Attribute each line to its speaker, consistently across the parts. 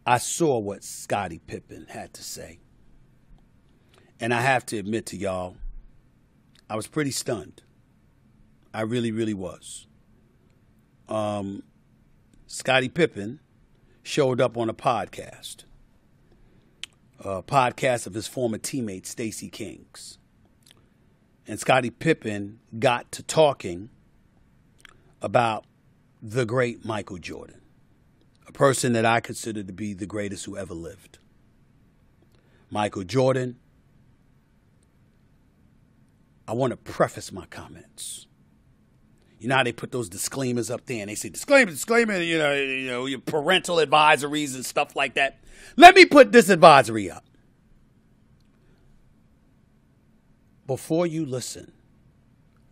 Speaker 1: I saw what Scottie Pippen had to say. And I have to admit to y'all, I was pretty stunned. I really, really was. Scottie Pippen showed up on a podcast of his former teammate, Stacey King's. And Scottie Pippen got to talking about the great Michael Jordan, a person that I consider to be the greatest who ever lived. Michael Jordan. I want to preface my comments. You know how they put those disclaimers up there and they say, disclaimer, you know, your parental advisories and stuff like that. Let me put this advisory up. Before you listen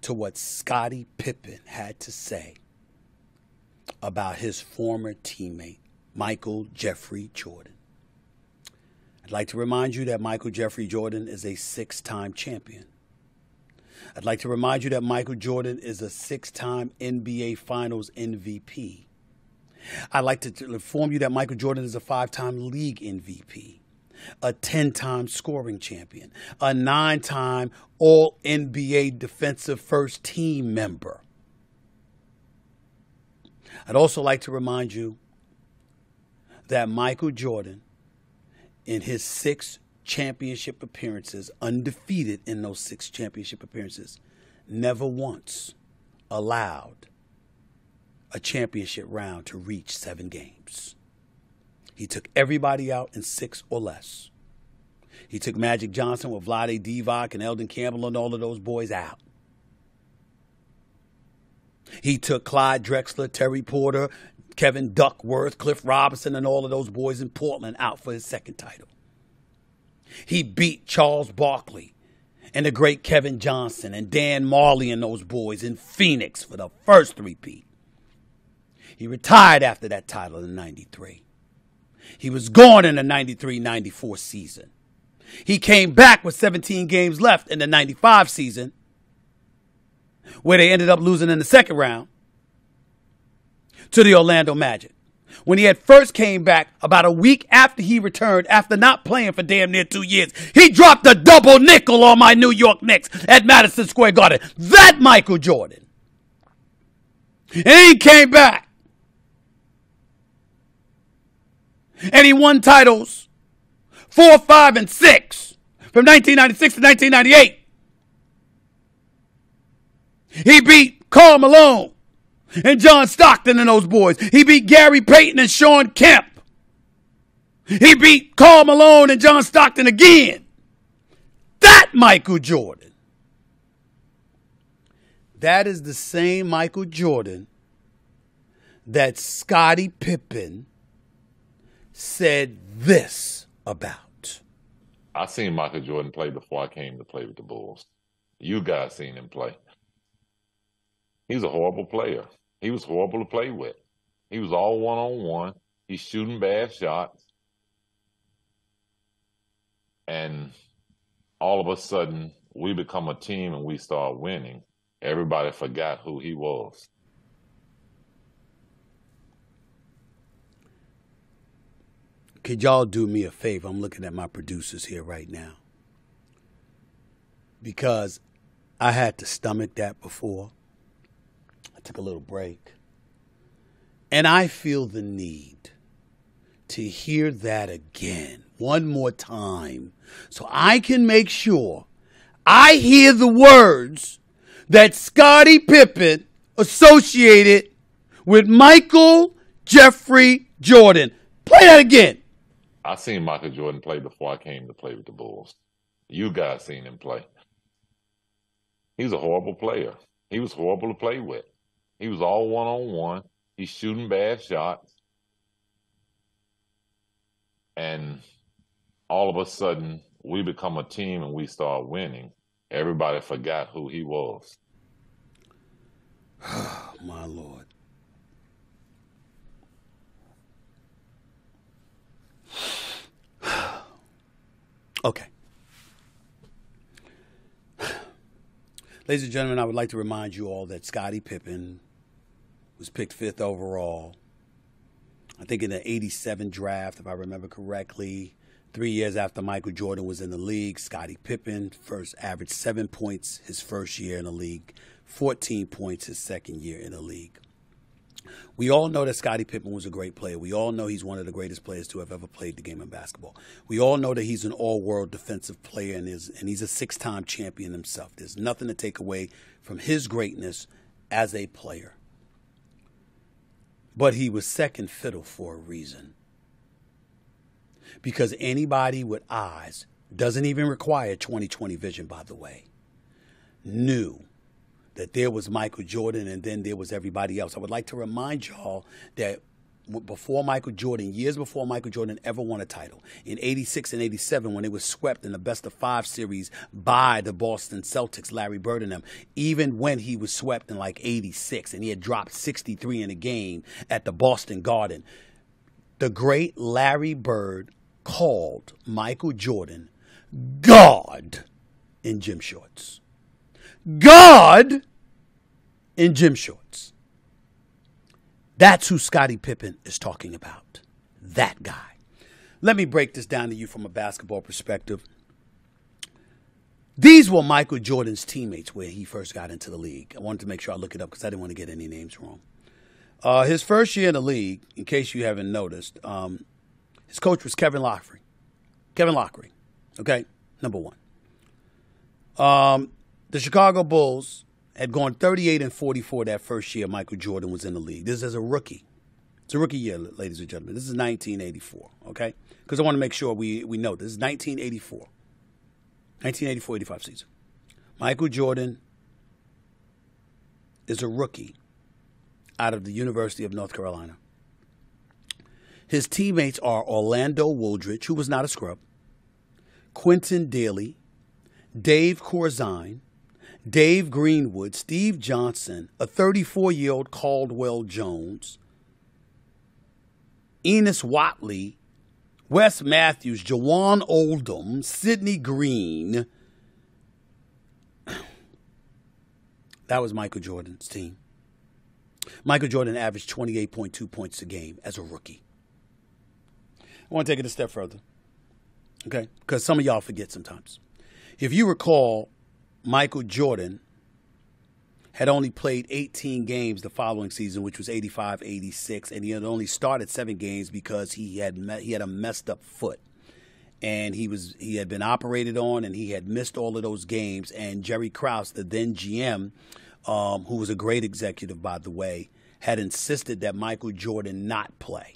Speaker 1: to what Scottie Pippen had to say about his former teammate, Michael Jeffrey Jordan, I'd like to remind you that Michael Jeffrey Jordan is a 6-time champion. I'd like to remind you that Michael Jordan is a 6-time NBA Finals MVP. I'd like to inform you that Michael Jordan is a 5-time league MVP, a 10-time scoring champion, a 9-time All-NBA defensive first team member. I'd also like to remind you that Michael Jordan, in his 6 championship appearances, undefeated in those 6 championship appearances, never once allowed a championship round to reach 7 games. He took everybody out in 6 or less. He took Magic Johnson with Vlade Divac and Eldon Campbell and all of those boys out. He took Clyde Drexler, Terry Porter, Kevin Duckworth, Cliff Robinson, and all of those boys in Portland out for his 2nd title. He beat Charles Barkley and the great Kevin Johnson and Dan Marley and those boys in Phoenix for the first three-peat. He retired after that title in '93. He was gone in the '93-'94 season. He came back with 17 games left in the '95 season, where they ended up losing in the 2nd round to the Orlando Magic. When he had first came back about a week after he returned, after not playing for damn near 2 years, he dropped a double nickel on my New York Knicks at Madison Square Garden. That Michael Jordan. And he came back. And he won titles 4, 5, and 6 from 1996 to 1998. He beat Karl Malone and John Stockton and those boys. He beat Gary Payton and Sean Kemp. He beat Karl Malone and John Stockton again. That Michael Jordan. That is the same Michael Jordan that Scottie Pippen said this about.
Speaker 2: I seen Michael Jordan play before I came to play with the Bulls. You guys seen him play. He's a horrible player. He was horrible to play with. He was all one-on-one. He's shooting bad shots. And all of a sudden, we become a team and we start winning. Everybody forgot who he was.
Speaker 1: Could y'all do me a favor? I'm looking at my producers here right now. Because I had to stomach that before. I took a little break. And I feel the need to hear that again, one more time, so I can make sure I hear the words that Scottie Pippen associated with Michael Jeffrey Jordan. Play that again.
Speaker 2: I seen Michael Jordan play before I came to play with the Bulls. You guys seen him play. He's a horrible player. He was horrible to play with. He was all one-on-one. He's shooting bad shots. And all of a sudden, we become a team and we start winning. Everybody forgot who he was.
Speaker 1: Oh, my Lord. Okay. Ladies and gentlemen, I would like to remind you all that Scottie Pippen was picked 5th overall I think in the 87 draft, if I remember correctly. 3 years after Michael Jordan was in the league, Scottie Pippen first averaged 7 points his first year in the league, 14 points his second year in the league. We all know that Scottie Pippen was a great player. We all know he's one of the greatest players to have ever played the game of basketball. We all know that he's an all-world defensive player and he's a six-time champion himself. There's nothing to take away from his greatness as a player. But he was second fiddle for a reason. Because anybody with eyes, doesn't even require 20/20 vision, by the way, knew that there was Michael Jordan and then there was everybody else. I would like to remind y'all that before Michael Jordan, years before Michael Jordan ever won a title, in 86 and 87, when they were swept in the best-of-5 series by the Boston Celtics, Larry Bird and them, even when he was swept in like 86 and he had dropped 63 in a game at the Boston Garden, the great Larry Bird called Michael Jordan God in gym shorts. God in gym shorts. That's who Scottie Pippen is talking about. That guy. Let me break this down to you from a basketball perspective. These were Michael Jordan's teammates where he first got into the league. I wanted to make sure I look it up because I didn't want to get any names wrong. His first year in the league, in case you haven't noticed, his coach was Kevin Lockery. Kevin Lockery, okay, number one. The Chicago Bulls had gone 38-44 that first year Michael Jordan was in the league. This is a rookie. It's a rookie year, ladies and gentlemen. This is 1984, okay? Because I want to make sure we know this is 1984. 1984-85 season. Michael Jordan is a rookie out of the University of North Carolina. His teammates are Orlando Woodridge, who was not a scrub, Quentin Daly, Dave Corzine, Dave Greenwood, Steve Johnson, a 34-year-old Caldwell Jones, Enos Watley, Wes Matthews, Jawan Oldham, Sidney Green. That was Michael Jordan's team. Michael Jordan averaged 28.2 points a game as a rookie. I want to take it a step further, okay? Because some of y'all forget sometimes. If you recall, Michael Jordan had only played 18 games the following season, which was 85-86, and he had only started 7 games because he had a messed up foot, and he had been operated on, and he had missed all of those games. And Jerry Krause, the then GM, who was a great executive, by the way, had insisted that Michael Jordan not play,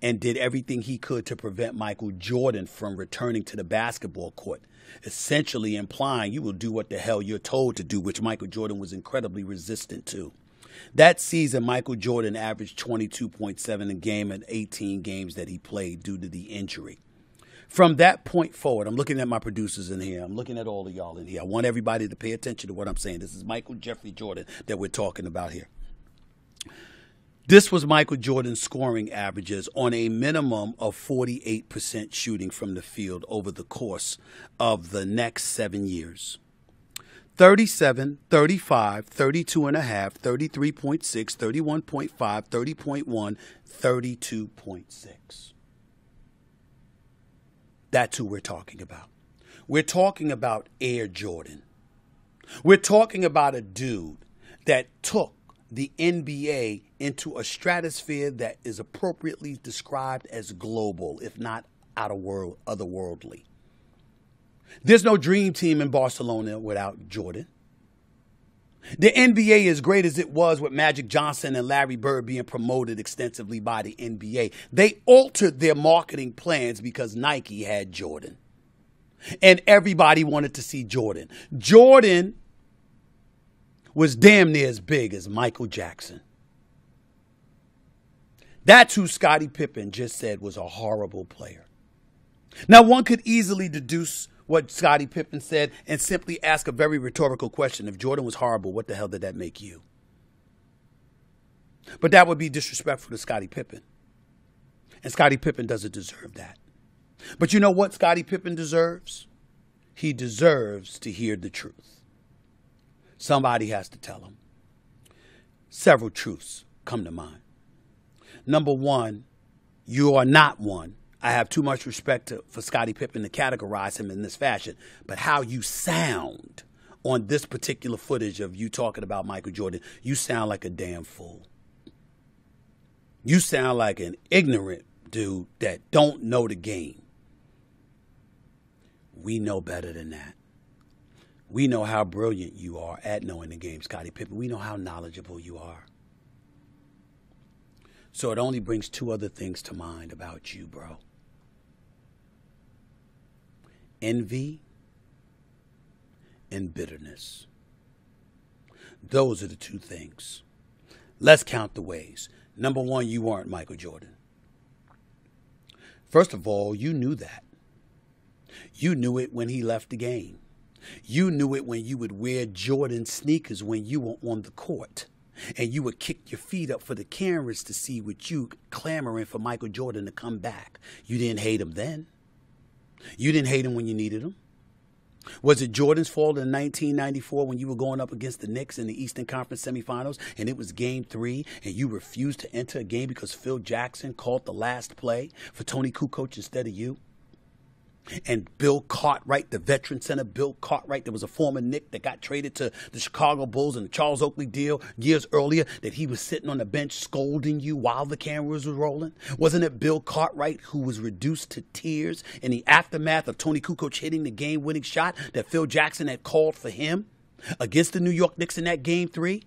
Speaker 1: and did everything he could to prevent Michael Jordan from returning to the basketball court, essentially implying you will do what the hell you're told to do, which Michael Jordan was incredibly resistant to. That season, Michael Jordan averaged 22.7 a game in 18 games that he played due to the injury. From that point forward, I'm looking at my producers in here. I'm looking at all of y'all in here. I want everybody to pay attention to what I'm saying. This is Michael Jeffrey Jordan that we're talking about here. This was Michael Jordan's scoring averages on a minimum of 48% shooting from the field over the course of the next 7 years. 37, 35, 32.5, 33.6, 31.5, 30.1, 32.6. That's who we're talking about. We're talking about Air Jordan. We're talking about a dude that took the NBA into a stratosphere that is appropriately described as global, if not otherworldly. There's no dream team in Barcelona without Jordan. The NBA, as great as it was with Magic Johnson and Larry Bird being promoted extensively by the NBA, they altered their marketing plans because Nike had Jordan. And everybody wanted to see Jordan. Jordan was damn near as big as Michael Jackson. That's who Scottie Pippen just said was a horrible player. Now, one could easily deduce what Scottie Pippen said and simply ask a very rhetorical question. If Jordan was horrible, what the hell did that make you? But that would be disrespectful to Scottie Pippen. And Scottie Pippen doesn't deserve that. But you know what Scottie Pippen deserves? He deserves to hear the truth. Somebody has to tell him. Several truths come to mind. Number one, You are not one. I have too much respect for Scottie Pippen to categorize him in this fashion. But how you sound on this particular footage of you talking about Michael Jordan, you sound like a damn fool. You sound like an ignorant dude that don't know the game. We know better than that. We know how brilliant you are at knowing the game, Scottie Pippen. We know how knowledgeable you are. So it only brings two other things to mind about you, bro. Envy and bitterness. Those are the two things. Let's count the ways. Number one, you weren't Michael Jordan. First of all, you knew that. You knew it when he left the game. You knew it when you would wear Jordan sneakers when you were on the court. And you would kick your feet up for the cameras to see what you clamoring for Michael Jordan to come back. You didn't hate him then. You didn't hate him when you needed him. Was it Jordan's fault in 1994 when you were going up against the Knicks in the Eastern Conference semifinals and it was game 3 and you refused to enter a game because Phil Jackson called the last play for Tony Kukoc instead of you? And Bill Cartwright, the veteran center, Bill Cartwright, there was a former Knick that got traded to the Chicago Bulls in the Charles Oakley deal years earlier, that he was sitting on the bench scolding you while the cameras were rolling? Wasn't it Bill Cartwright who was reduced to tears in the aftermath of Tony Kukoc hitting the game-winning shot that Phil Jackson had called for him against the New York Knicks in that game 3?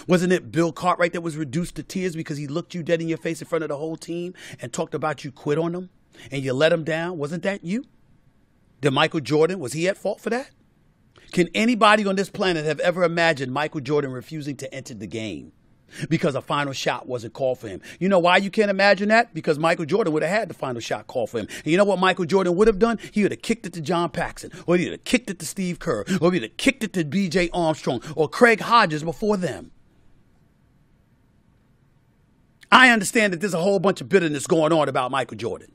Speaker 1: Wasn't it Bill Cartwright that was reduced to tears because he looked you dead in your face in front of the whole team and talked about you quit on them and you let him down? Wasn't that you? Did Michael Jordan, was he at fault for that? Can anybody on this planet have ever imagined Michael Jordan refusing to enter the game because a final shot wasn't called for him? You know why you can't imagine that? Because Michael Jordan would have had the final shot called for him. And you know what Michael Jordan would have done? He would have kicked it to John Paxson, or he would have kicked it to Steve Kerr, or he would have kicked it to B.J. Armstrong, or Craig Hodges before them. I understand that there's a whole bunch of bitterness going on about Michael Jordan.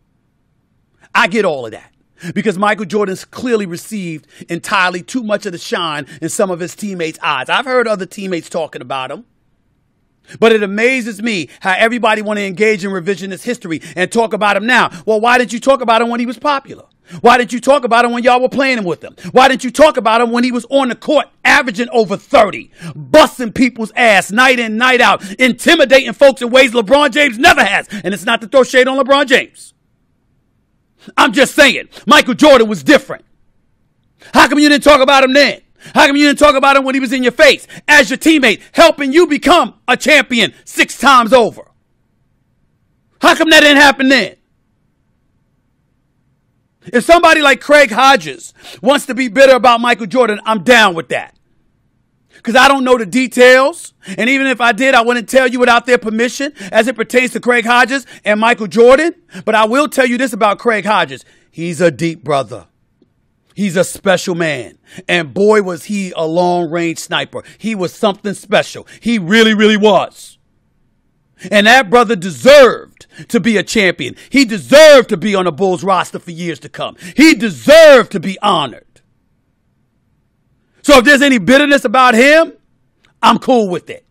Speaker 1: I get all of that. Because Michael Jordan's clearly received entirely too much of the shine in some of his teammates' eyes. I've heard other teammates talking about him. But it amazes me how everybody want to engage in revisionist history and talk about him now. Well, why didn't you talk about him when he was popular? Why didn't you talk about him when y'all were playing him with him? Why didn't you talk about him when he was on the court averaging over 30, busting people's ass night in, night out, intimidating folks in ways LeBron James never has? And it's not to throw shade on LeBron James. I'm just saying, Michael Jordan was different. How come you didn't talk about him then? How come you didn't talk about him when he was in your face as your teammate, helping you become a champion 6 times over? How come that didn't happen then? If somebody like Craig Hodges wants to be bitter about Michael Jordan, I'm down with that. Because I don't know the details. And even if I did, I wouldn't tell you without their permission as it pertains to Craig Hodges and Michael Jordan. But I will tell you this about Craig Hodges. He's a deep brother. He's a special man. And boy, was he a long-range sniper. He was something special. He really, really was. And that brother deserved to be a champion. He deserved to be on the Bulls roster for years to come. He deserved to be honored. So if there's any bitterness about him, I'm cool with it.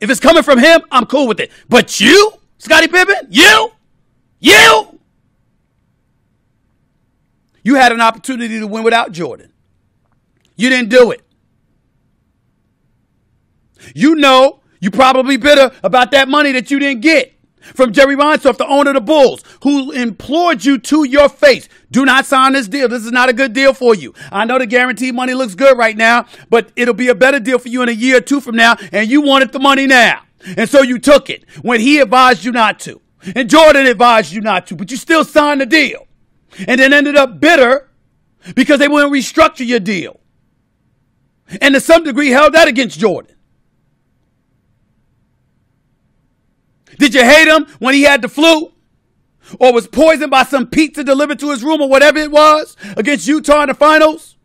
Speaker 1: If it's coming from him, I'm cool with it. But you, Scottie Pippen, you had an opportunity to win without Jordan. You didn't do it. You know you probably bitter about that money that you didn't get from Jerry Reinsdorf, the owner of the Bulls, who implored you to your face, do not sign this deal. This is not a good deal for you. I know the guaranteed money looks good right now, but it'll be a better deal for you in a year or 2 from now, and you wanted the money now. And so you took it when he advised you not to, and Jordan advised you not to, but you still signed the deal, and then ended up bitter because they wouldn't restructure your deal, and to some degree held that against Jordan. Did you hate him when he had the flu? Or was poisoned by some pizza delivered to his room or whatever it was against Utah in the finals?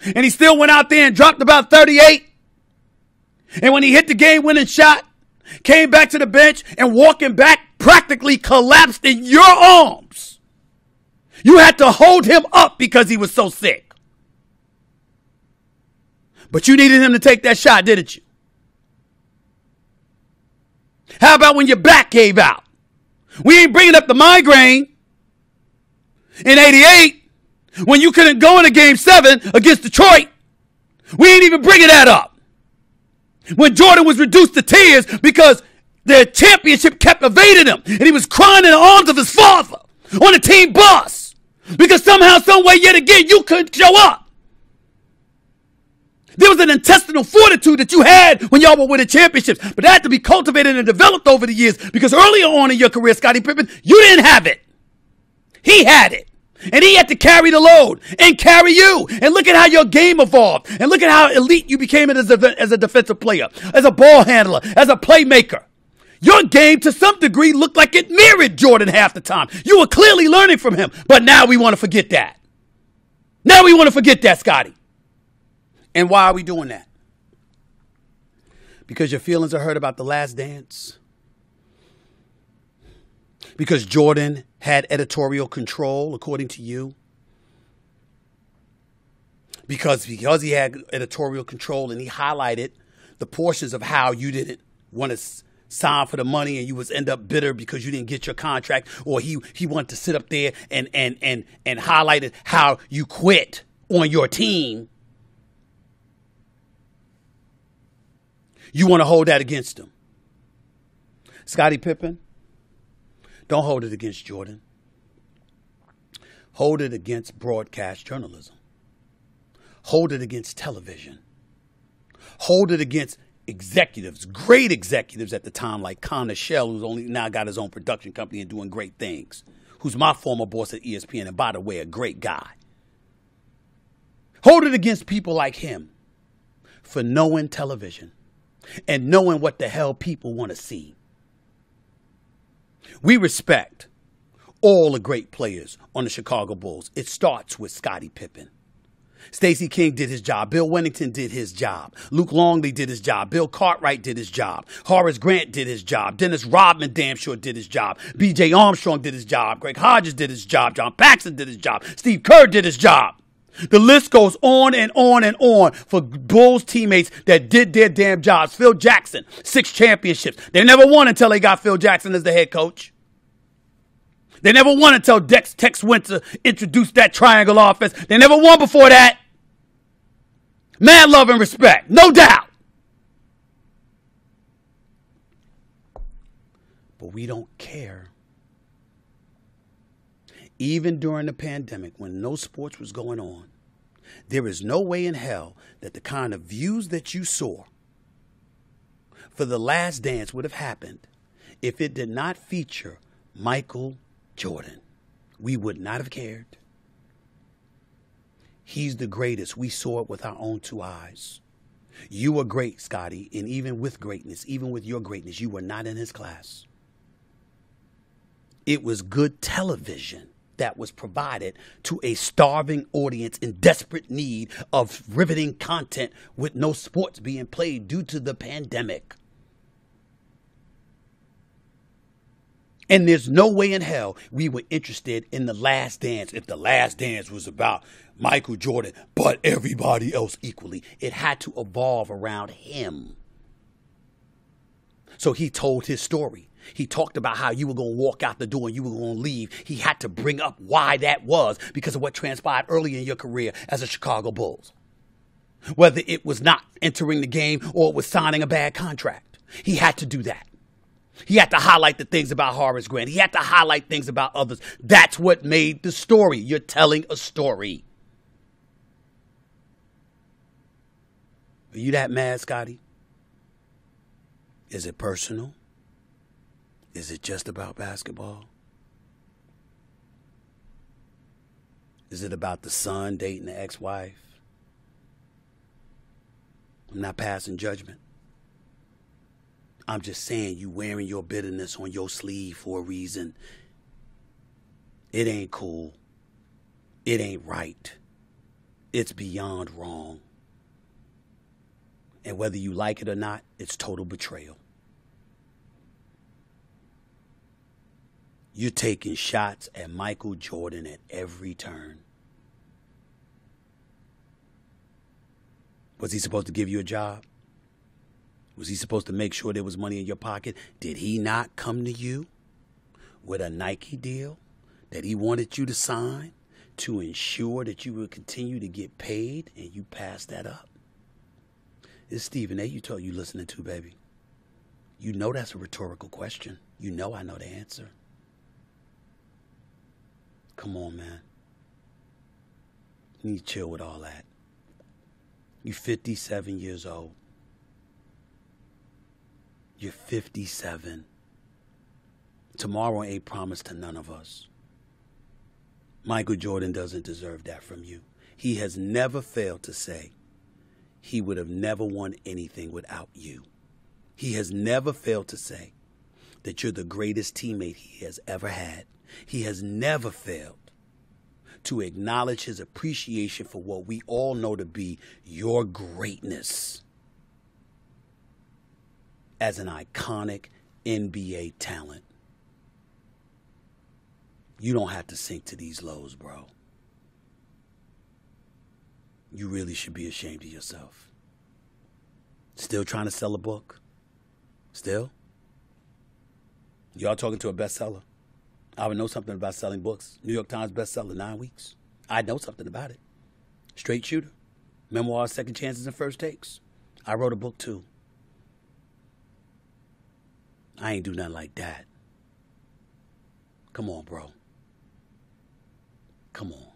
Speaker 1: And he still went out there and dropped about 38? And when he hit the game-winning shot, came back to the bench and walking back practically collapsed in your arms. You had to hold him up because he was so sick. But you needed him to take that shot, didn't you? How about when your back gave out? We ain't bringing up the migraine in 88 when you couldn't go into Game 7 against Detroit. We ain't even bringing that up. When Jordan was reduced to tears because their championship kept evading him, and he was crying in the arms of his father on the team bus because somehow, some way, yet again, you couldn't show up. There was an intestinal fortitude that you had when y'all were winning championships, but that had to be cultivated and developed over the years because earlier on in your career, Scottie Pippen, you didn't have it. He had it. And he had to carry the load and carry you. And look at how your game evolved. And look at how elite you became as a defensive player, as a ball handler, as a playmaker. Your game, to some degree, looked like it mirrored Jordan half the time. You were clearly learning from him. But now we want to forget that. Now we want to forget that, Scottie. And why are we doing that? Because your feelings are hurt about the last dance? Because Jordan had editorial control, according to you? Because he had editorial control and he highlighted the portions of how you didn't want to sign for the money and you was end up bitter because you didn't get your contract, or he wanted to sit up there and highlighted how you quit on your team. You want to hold that against him. Scottie Pippen, don't hold it against Jordan. Hold it against broadcast journalism. Hold it against television. Hold it against executives, great executives at the time, like Connor Shell, who's only now got his own production company and doing great things, who's my former boss at ESPN, and by the way, a great guy. Hold it against people like him for knowing television and knowing what the hell people want to see. We respect all the great players on the Chicago Bulls. It starts with Scottie Pippen. Stacey King did his job. Bill Wennington did his job. Luke Longley did his job. Bill Cartwright did his job. Horace Grant did his job. Dennis Rodman damn sure did his job. B.J. Armstrong did his job. Greg Hodges did his job. John Paxson did his job. Steve Kerr did his job. The list goes on and on and on for Bulls teammates that did their damn jobs. Phil Jackson, 6 championships. They never won until they got Phil Jackson as the head coach. They never won until Tex Winter introduced that triangle offense. They never won before that. Mad love and respect, no doubt. But we don't care. Even during the pandemic, when no sports was going on, there is no way in hell that the kind of views that you saw for The Last Dance would have happened if it did not feature Michael Jordan. We would not have cared. He's the greatest. We saw it with our own 2 eyes. You were great, Scottie, and even with greatness, even with your greatness, you were not in his class. It was good television that was provided to a starving audience in desperate need of riveting content with no sports being played due to the pandemic. And there's no way in hell we were interested in The Last Dance if The Last Dance was about Michael Jordan, but everybody else equally. It had to evolve around him. So he told his story. He talked about how you were going to walk out the door and you were going to leave. He had to bring up why that was because of what transpired early in your career as a Chicago Bulls. Whether it was not entering the game or it was signing a bad contract. He had to do that. He had to highlight the things about Horace Grant. He had to highlight things about others. That's what made the story. You're telling a story. Are you that mad, Scottie? Is it personal? Is it just about basketball? Is it about the son dating the ex-wife? I'm not passing judgment. I'm just saying you wearing your bitterness on your sleeve for a reason. It ain't cool. It ain't right. It's beyond wrong. And whether you like it or not, it's total betrayal. You're taking shots at Michael Jordan at every turn. Was he supposed to give you a job? Was he supposed to make sure there was money in your pocket? Did he not come to you with a Nike deal that he wanted you to sign to ensure that you would continue to get paid, and you passed that up? It's Stephen A. you listening to, baby. You know that's a rhetorical question. You know I know the answer. Come on, man. You need to chill with all that. You're 57 years old. You're 57. Tomorrow ain't promised to none of us. Michael Jordan doesn't deserve that from you. He has never failed to say he would have never won anything without you. He has never failed to say that you're the greatest teammate he has ever had. He has never failed to acknowledge his appreciation for what we all know to be your greatness as an iconic NBA talent. You don't have to sink to these lows, bro. You really should be ashamed of yourself. Still trying to sell a book? Still? Y'all talking to a bestseller. I would know something about selling books. New York Times bestseller, 9 weeks. I know something about it. Straight shooter. Memoirs, second chances, and first takes. I wrote a book too. I ain't do nothing like that. Come on, bro. Come on.